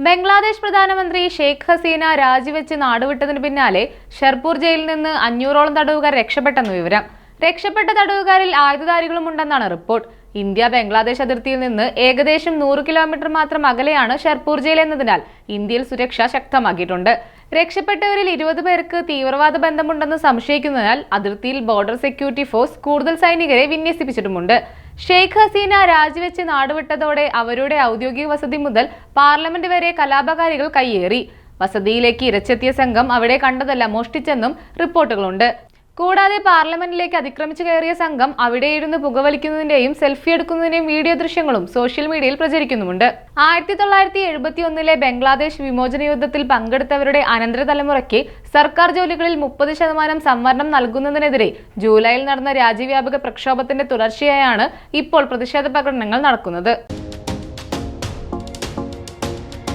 ബംഗ്ലാദേശ് പ്രധാനമന്ത്രി ഷെയ്ഖ് ഹസീന രാജിവെച്ച് നാടുവിട്ടതിന് പിന്നാലെ ഷെർപൂർ ജയിലിൽ നിന്ന് 500ഓളം തടവുകാർ രക്ഷപ്പെട്ടെന്ന് വിവരം. രക്ഷപ്പെട്ട തടവുകാരിൽ ആയുധധാരികളും ഉണ്ടെന്നാണ് റിപ്പോർട്ട്. ഇന്ത്യ ബംഗ്ലാദേശ് അതിർത്തിയിൽ നിന്ന് ഏകദേശം 100 കിലോമീറ്റർ മാത്രം അകലെയാണ് ഷെർപൂർ ജയിൽ എന്നതിനാൽ ഇന്ത്യയിൽ സുരക്ഷ ശക്തമാക്കിയിട്ടുണ്ട്. രക്ഷപ്പെട്ടവരിൽ 20 പേർക്ക് തീവ്രവാദ ബന്ധമുണ്ടെന്ന് സംശയിക്കുന്നതിനാൽ അതിർത്തിയിൽ ബോർഡർ സെക്യൂരിറ്റി ഫോഴ്സ് കൂടുതൽ സൈനികരെ വിന്യസിപ്പിച്ചിട്ടുമുണ്ട്. ഷെയ്ഖ് ഹസീന രാജിവെച്ച് നാടുവിട്ടതോടെ അവരുടെ ഔദ്യോഗിക വസതി മുതൽ പാർലമെന്റ് വരെ കലാപകാരികൾ കയ്യേറി. വസതിയിലേക്ക് ഇരച്ചെത്തിയ സംഘം അവിടെ കണ്ടതല്ല മോഷ്ടിച്ചെന്നും റിപ്പോർട്ടുകളുണ്ട്. കൂടാതെ പാർലമെന്റിലേക്ക് അതിക്രമിച്ചു കയറിയ സംഘം അവിടെയിരുന്ന് പുകവലിക്കുന്നതിന്റെയും സെൽഫി എടുക്കുന്നതിന്റെയും വീഡിയോ ദൃശ്യങ്ങളും സോഷ്യൽ മീഡിയയിൽ പ്രചരിക്കുന്നുമുണ്ട്. 1971 ബംഗ്ലാദേശ് വിമോചന യുദ്ധത്തിൽ പങ്കെടുത്തവരുടെ അനന്തര തലമുറയ്ക്ക് സർക്കാർ ജോലികളിൽ 30% സംവരണം നൽകുന്നതിനെതിരെ ജൂലൈയിൽ നടന്ന രാജ്യവ്യാപക പ്രക്ഷോഭത്തിന്റെ തുടർച്ചയായാണ് ഇപ്പോൾ പ്രതിഷേധ പ്രകടനങ്ങൾ നടക്കുന്നത്.